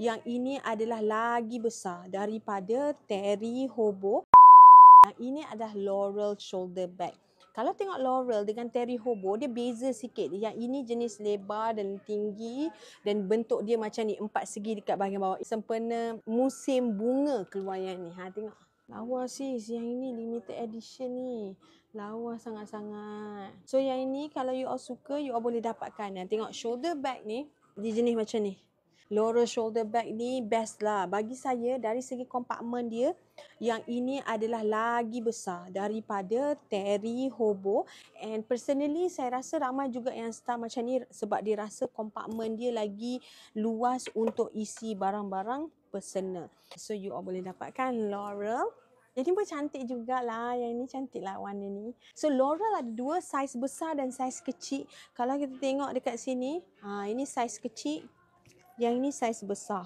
Yang ini adalah lagi besar daripada Terry Hobo. Yang ini adalah Laurel shoulder bag. Kalau tengok Laurel dengan Terry Hobo, dia beza sikit. Yang ini jenis lebar dan tinggi dan bentuk dia macam ni, 4 segi dekat bahagian bawah. Sempena musim bunga keluar yang ni. Tengok. Lawa sis, yang ini limited edition ni. Lawa sangat-sangat. So yang ini kalau you all suka, you all boleh dapatkan. Tengok shoulder bag ni, dia jenis macam ni. Laurel shoulder bag ni best lah. Bagi saya dari segi kompartmen dia, yang ini adalah lagi besar daripada Terry Hobo. And personally saya rasa ramai juga yang style macam ni sebab dia rasa kompartmen dia lagi luas untuk isi barang-barang personal. So you all boleh dapatkan Laurel. Jadi pun cantik jugalah. Yang ni cantik lah warna ni. So Laurel ada dua saiz besar dan saiz kecil. Kalau kita tengok dekat sini, ini saiz kecil. Yang ini saiz besar.